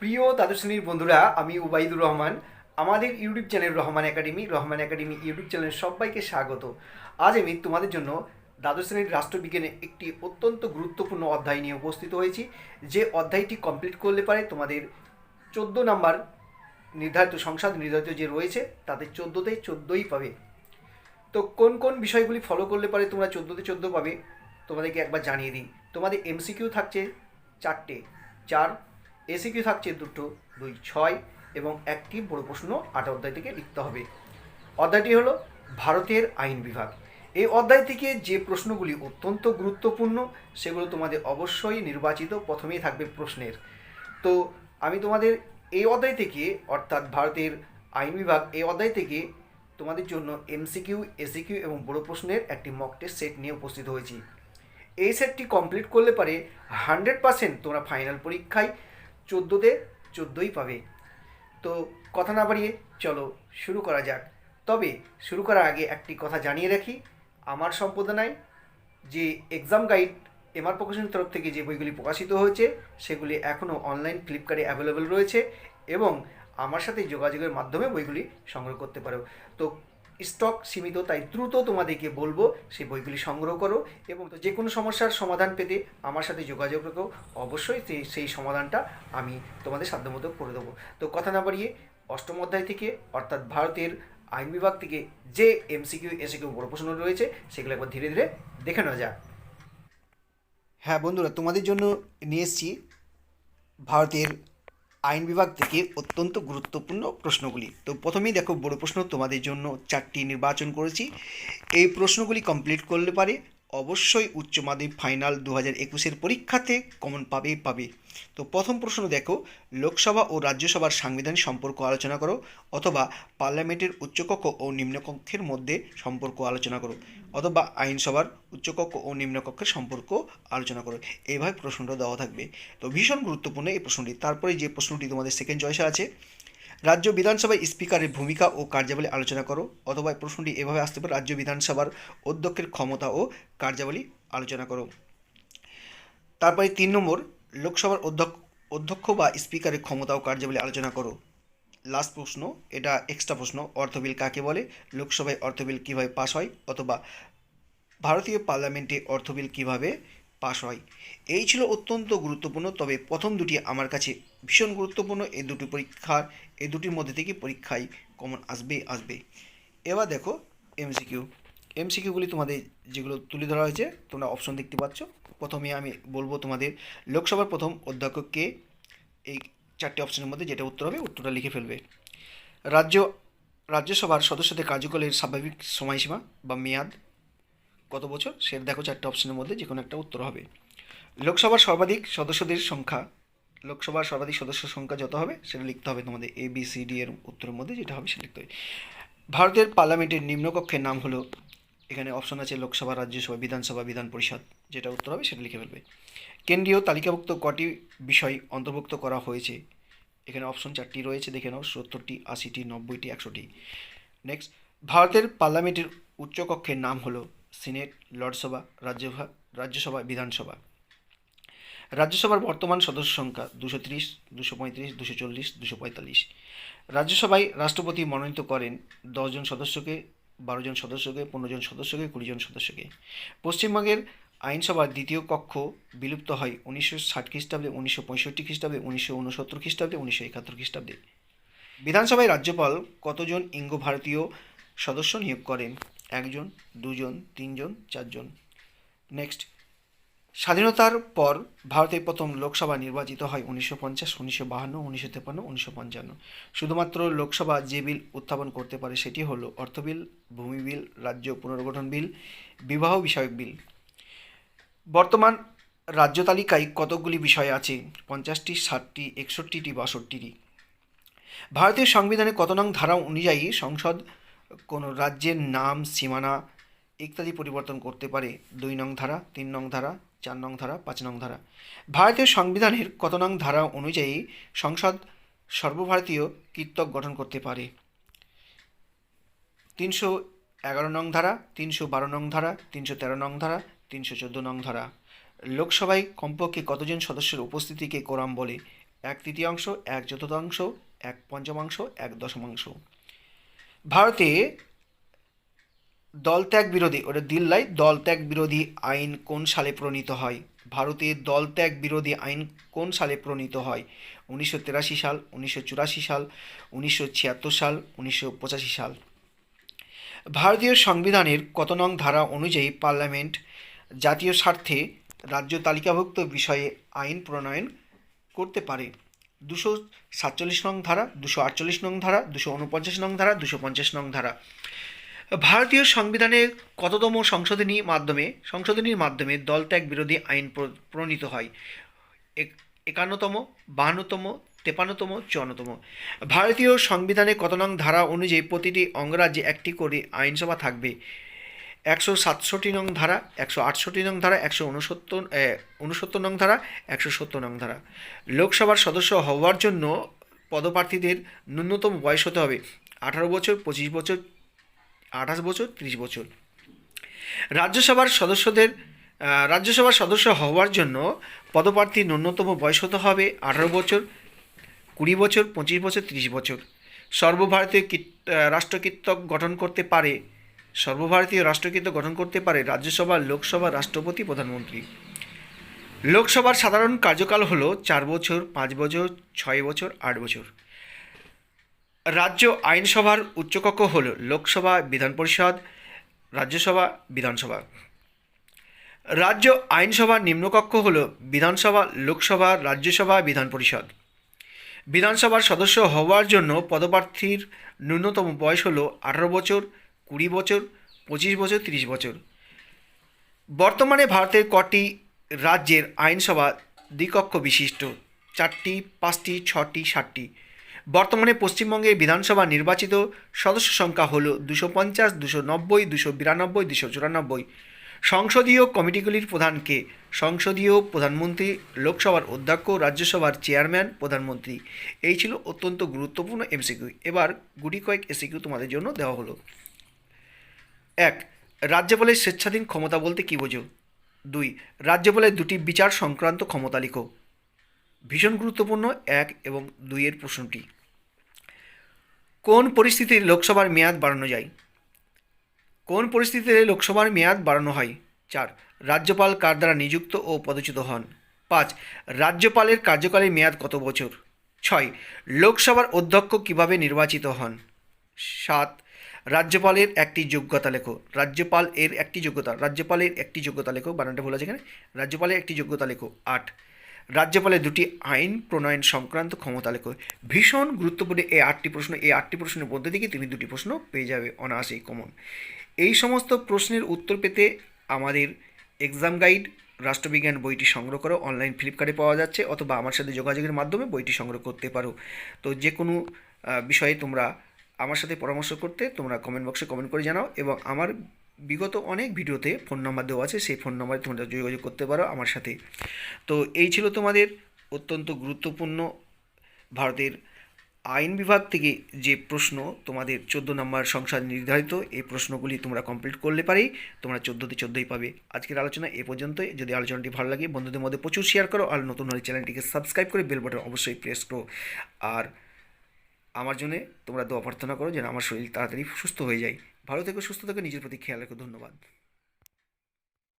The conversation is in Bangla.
প্রিয় দ্বাদশ শ্রেণীর বন্ধুরা, আমি উবাইদুর রহমান। আমাদের YouTube channel Rahman academy YouTube চ্যানেলের সবাইকে স্বাগত। আজ আমি তোমাদের জন্য দ্বাদশ শ্রেণীর রাষ্ট্রবিজ্ঞানে একটি অত্যন্ত গুরুত্বপূর্ণ অধ্যায় নিয়ে উপস্থিত হয়েছি। যে অধ্যায়টি কমপ্লিট করলে পারে তোমাদের 14 নাম্বার নির্ধারিত সংসদ নির্ধারিত যে রয়েছে তাতে 14তে 14ই পাবে। তো কোন কোন বিষয়গুলি ফলো করলে পারে তোমরা 14তে 14 পাবে তোমাদেরকে একবার জানিয়ে দিই। তোমাদের এমসিকিউ থাকছে 4টে, 4। এসিকিউ থাকছে 2টো, 2 6, এবং একটি বড় প্রশ্ন 8 অধ্যায় থেকে লিখতে হবে। অধ্যায়টি হলো ভারতের আইন বিভাগ। এই অধ্যায় থেকে যে প্রশ্নগুলি অত্যন্ত গুরুত্বপূর্ণ সেগুলো তোমাদের অবশ্যই নির্বাচিত প্রথমেই থাকবে প্রশ্নের। তো আমি তোমাদের এই অধ্যায় থেকে, অর্থাৎ ভারতের আইন বিভাগ এই অধ্যায় থেকে তোমাদের জন্য এমসিকিউ, এসিকিউ এবং বড় প্রশ্নের একটি মক টেস্ট সেট নিয়ে উপস্থিত হয়েছি। এই সেটটি কমপ্লিট করলে পারে 100% তোমরা ফাইনাল পরীক্ষায় 14তে 14ই পাবে। তো কথা না বাড়িয়ে চলো শুরু করা যাক। তবে শুরু করার আগে একটি কথা জানিয়ে রাখি, আমার সম্পাদনায় যে এক্সাম গাইড এমআর প্রকাশনের তরফ থেকে যে বইগুলি প্রকাশিত হয়েছে সেগুলি এখনও অনলাইন ফ্লিপকার্টে অ্যাভেলেবেল রয়েছে, এবং আমার সাথে যোগাযোগের মাধ্যমে বইগুলি সংগ্রহ করতে পারো। তো স্টক সীমিত, তাই দ্রুত তোমাদেরকে বলবো সেই বইগুলি সংগ্রহ করো, এবং তো যে কোনো সমস্যার সমাধান পেতে আমার সাথে যোগাযোগ রেখো। অবশ্যই সেই সমাধানটা আমি তোমাদের সাধ্যমতো করে দেবো। তো কথা না বাড়িয়ে অষ্টম অধ্যায় থেকে, অর্থাৎ ভারতের আইন বিভাগ থেকে যে এমসিকিউ এসিকিউ বড় প্রশ্ন রয়েছে সেগুলো একবার ধীরে ধীরে দেখে নেওয়া যাক। হ্যাঁ বন্ধুরা, তোমাদের জন্য নিয়ে এসেছি ভারতের আইন বিভাগ থেকে অত্যন্ত গুরুত্বপূর্ণ প্রশ্নগুলি। তো প্রথমেই দেখো, বড় প্রশ্ন তোমাদের জন্য 4টি নির্বাচন করেছি। এই প্রশ্নগুলি কমপ্লিট করলে পারে অবশ্যই উচ্চ মাধ্যমিক ফাইনাল 2021-এর পরীক্ষাতে কমন পাবে। তো প্রথম প্রশ্ন দেখো, লোকসভা ও রাজ্যসভার সাংবিধানিক সম্পর্ক আলোচনা করো, অথবা পার্লামেন্টের উচ্চকক্ষ ও নিম্নকক্ষের মধ্যে সম্পর্ক আলোচনা করো, অথবা আইনসভার উচ্চকক্ষ ও নিম্নকক্ষের সম্পর্ক আলোচনা করো। এইভাবে প্রশ্নটা দেওয়া থাকবে। তো ভীষণ গুরুত্বপূর্ণ এই প্রশ্নটি। তারপরে যে প্রশ্নটি তোমাদের সেকেন্ড চয়েসে আছে, রাজ্য বিধানসভায় স্পিকারের ভূমিকা ও কার্যাবলী আলোচনা করো, অথবা প্রশ্নটি এভাবে আসতে পারে, রাজ্য বিধানসভার অধ্যক্ষের ক্ষমতা ও কার্যাবলী আলোচনা করো। তারপরে 3 নম্বর, লোকসভার অধ্যক্ষ বা স্পিকারের ক্ষমতা ও কার্যাবলী আলোচনা করো। লাস্ট প্রশ্ন, এটা এক্সট্রা প্রশ্ন, অর্থ বিল কাকে বলে, লোকসভায় অর্থ বিল কীভাবে পাস হয়, অথবা ভারতীয় পার্লামেন্টে অর্থ বিল কীভাবে পাস হয়। এই ছিল অত্যন্ত গুরুত্বপূর্ণ, তবে প্রথম দুটি আমার কাছে ভীষণ গুরুত্বপূর্ণ। এই দুটির মধ্যে থেকে পরীক্ষায় কমন আসবে। এবার দেখো এমসিকিউগুলি তোমাদের যেগুলো তুলে ধরা হয়েছে, তোমরা অপশন দেখতে পাচ্ছ। প্রথমে আমি বলবো তোমাদের, লোকসভার প্রথম অধ্যক্ষ কে? এই 4টে অপশনের মধ্যে যেটা উত্তর হবে উত্তরটা লিখে ফেলবে। রাজ্য রাজ্যসভার সদস্যদের কার্যকালের স্বাভাবিক সময়সীমা বা মেয়াদ কত বছর, সেটা দেখো 4টে অপশনের মধ্যে যে কোনো একটা উত্তর হবে। লোকসভার সর্বাধিক সদস্যদের সংখ্যা, লোকসভার সর্বাধিক সদস্য সংখ্যা যত হবে সেটা লিখতে হবে তোমাদের, ABCD এর উত্তরের মধ্যে যেটা হবে সেটা লিখতে হবে। ভারতের পার্লামেন্টের নিম্নকক্ষের নাম হলো, এখানে অপশন আছে লোকসভা, রাজ্যসভা, বিধানসভা, বিধান পরিষদ, যেটা উত্তর হবে সেটা লিখে ফেলবে। কেন্দ্রীয় তালিকাভুক্ত কটি বিষয় অন্তর্ভুক্ত করা হয়েছে? এখানে অপশন 4টি রয়েছে, দেখে নাও, 70টি, 80টি, 90টি, 100টি। নেক্সট, ভারতের পার্লামেন্টের উচ্চকক্ষের নাম হলো সিনেট, লর্ডসভা, রাজ্যসভা, বিধানসভা। রাজ্যসভার বর্তমান সদস্য সংখ্যা 230, 235, 240, 245। রাজ্যসভায় রাষ্ট্রপতি মনোনীত করেন 10 জন সদস্যকে, 12 জন সদস্যকে, 15 জন সদস্যকে, 20 জন সদস্যকে। পশ্চিমবঙ্গের আইনসভার দ্বিতীয় কক্ষ বিলুপ্ত হয় 1960 খ্রিস্টাব্দে, 1965 খ্রিস্টাব্দে, 1969 খ্রিস্টাব্দে, 1971 খ্রিস্টাব্দে। বিধানসভায় রাজ্যপাল কতজন ইঙ্গ ভারতীয় সদস্য নিয়োগ করেন? 1 জন, 2 জন, 3 জন, 4 জন। নেক্সট, স্বাধীনতার পর ভারতে প্রথম লোকসভা নির্বাচিত হয় 1950, 1952, 1953, 1955। শুধুমাত্র লোকসভা যে বিল উত্থাপন করতে পারে সেটি হলো অর্থ বিল, ভূমি বিল, রাজ্য পুনর্গঠন বিল, বিবাহ বিষয়ক বিল। বর্তমান রাজ্য তালিকায় কতকগুলি বিষয় আছে? 50টি, 60টি, 61টি, 62টি। ভারতীয় সংবিধানে কত নং ধারা অনুযায়ী সংসদ কোনো রাজ্যের নাম, সীমানা ইত্যাদি পরিবর্তন করতে পারে? 2 নং ধারা, 3 নং ধারা, 4 নং ধারা, 5 নং ধারা। ভারতীয় সংবিধানের কত নং ধারা অনুযায়ী সংসদ সর্বভারতীয় কৃতক গঠন করতে পারে? 311 নং ধারা, 312 নং ধারা, 313 নং ধারা, 314 নং ধারা। লোকসভায় কমপক্ষে কতজন সদস্যের উপস্থিতিকে কোরাম বলে? 1/3, 1/4, 1/5, 1/10। ভারতে দলত্যাগ বিরোধী, ওটা দিল্লাই, দলত্যাগ বিরোধী আইন কোন সালে প্রণীত হয়? ভারতে দলত্যাগ বিরোধী আইন কোন সালে প্রণীত হয়? 1983 সাল, 1984 সাল, 1976 সাল, 1985 সাল। ভারতীয় সংবিধানের কত নং ধারা অনুযায়ী পার্লামেন্ট জাতীয় স্বার্থে রাজ্য তালিকাভুক্ত বিষয়ে আইন প্রণয়ন করতে পারে? 247 নং ধারা, 248 নং ধারা, 249 নং ধারা, 250 নং ধারা। ভারতীয় সংবিধানে কততম সংশোধনীর মাধ্যমে দলত্যাগ বিরোধী আইন প্রণীত হয়? 51তম, 52তম, 53তম, 54তম। ভারতীয় সংবিধানে কত নং ধারা অনুযায়ী প্রতিটি অঙ্গরাজ্যে একটি করে আইনসভা থাকবে? 167 নং ধারা, 168 নং ধারা, 169 নং ধারা, 170 নং ধারা। লোকসভার সদস্য হওয়ার জন্য পদপ্রার্থীদের ন্যূনতম বয়স হতে হবে 18 বছর, 25 বছর, 28 বছর, 30 বছর। রাজ্যসভার সদস্য হওয়ার জন্য পদপ্রার্থীর ন্যূনতম বয়স হতে হবে 18 বছর, 20 বছর, 25 বছর, 30 বছর। সর্বভারতীয় রাষ্ট্রকৃত গঠন করতে পারে রাজ্যসভা, লোকসভা, রাষ্ট্রপতি, প্রধানমন্ত্রী। লোকসভার সাধারণ কার্যকাল হল 4 বছর, 5 বছর, 6 বছর, 8 বছর। রাজ্য আইনসভার উচ্চকক্ষ হল লোকসভা, বিধান পরিষদ, রাজ্যসভা, বিধানসভা। রাজ্য আইনসভার নিম্নকক্ষ হল বিধানসভা, লোকসভা, রাজ্যসভা, বিধান পরিষদ। বিধানসভার সদস্য হওয়ার জন্য পদপ্রার্থীর ন্যূনতম বয়স হল 18 বছর, 20 বছর, 25 বছর, 30 বছর। বর্তমানে ভারতের কটি রাজ্যের আইনসভা দ্বিকক্ষ বিশিষ্ট? 4টি, 5টি, 6টি, 7টি। বর্তমানে পশ্চিমবঙ্গের বিধানসভা নির্বাচিত সদস্য সংখ্যা হল 250, 290, 292, 294। সংসদীয় কমিটিগুলির প্রধানকে? সংসদীয় প্রধানমন্ত্রী, লোকসভার অধ্যক্ষ, রাজ্যসভার চেয়ারম্যান, প্রধানমন্ত্রী। এই ছিল অত্যন্ত গুরুত্বপূর্ণ এমসিকিউ। এবার গুটি কয়েক এমসিকিউ তোমাদের জন্য দেওয়া হলো। 1. রাজ্যপালের স্বেচ্ছাধীন ক্ষমতা বলতে কী বোঝো? 2. রাজ্যপালের দুটি বিচার সংক্রান্ত ক্ষমতা লিখো। ভীষণ গুরুত্বপূর্ণ 1 এবং 2 এর প্রশ্নটি। কোন পরিস্থিতিতে লোকসভার মেয়াদ বাড়ানো যায়? কোন পরিস্থিতিতে লোকসভার মেয়াদ বাড়ানো হয়? 4. রাজ্যপাল কার দ্বারা নিযুক্ত ও পদচ্যুত হন? 5. রাজ্যপালের কার্যকালের মেয়াদ কত বছর? 6. লোকসভার অধ্যক্ষ কিভাবে নির্বাচিত হন? 7. রাজ্যপালের একটি যোগ্যতা লেখো। রাজ্যপালের একটি যোগ্যতা লেখো, বানানটা ভুল আছে এখানে। রাজ্যপালের একটি যোগ্যতা লেখো। 8. রাজ্যপালের দুটি আইন প্রণয়ন সংক্রান্ত ক্ষমতা লেখো। ভীষণ গুরুত্বপূর্ণ এই 8টি প্রশ্ন। এই 8টি প্রশ্নের মধ্যে থেকে তুমি 2টি প্রশ্ন পেয়ে যাবে অনায়াসেই কমন। এই সমস্ত প্রশ্নের উত্তর পেতে আমাদের এক্সাম গাইড রাষ্ট্রবিজ্ঞান বইটি সংগ্রহ করো। অনলাইন ফ্লিপকার্টে পাওয়া যাচ্ছে, অথবা আমার সাথে যোগাযোগের মাধ্যমে বইটি সংগ্রহ করতে পারো। তো যে কোনো বিষয়ে তোমরা আমার সাথে পরামর্শ করতে তোমরা কমেন্ট বক্সে কমেন্ট করে জানাও, এবং আমার বিগত অনেক ভিডিওতে ফোন নাম্বার দেওয়া আছে, সেই ফোন নাম্বারে তোমরা যোগাযোগ করতে পারো আমার সাথে। তো এই ছিল তোমাদের অত্যন্ত গুরুত্বপূর্ণ ভারতের আইন বিভাগ থেকে যে প্রশ্ন তোমাদের 14 নম্বর সংসদ নির্ধারিত, এই প্রশ্নগুলি তোমরা কমপ্লিট করলে পারেই তোমরা 14তে 14ই পাবে। আজকের আলোচনা এ পর্যন্তই। যদি আলোচনাটি ভালো লাগে বন্ধুদের মধ্যে প্রচুর শেয়ার করো, আর নতুন হলে চ্যানেলটিকে সাবস্ক্রাইব করে বেল বাটন অবশ্যই প্রেস করো। আর আমার জন্য তোমরা দোয়া প্রার্থনা করো যেন আমার শরীর তাড়াতাড়ি সুস্থ হয়ে যায়। ভালো থেকো, সুস্থ থেকো, নিজের প্রতি খেয়াল রেখো। ধন্যবাদ।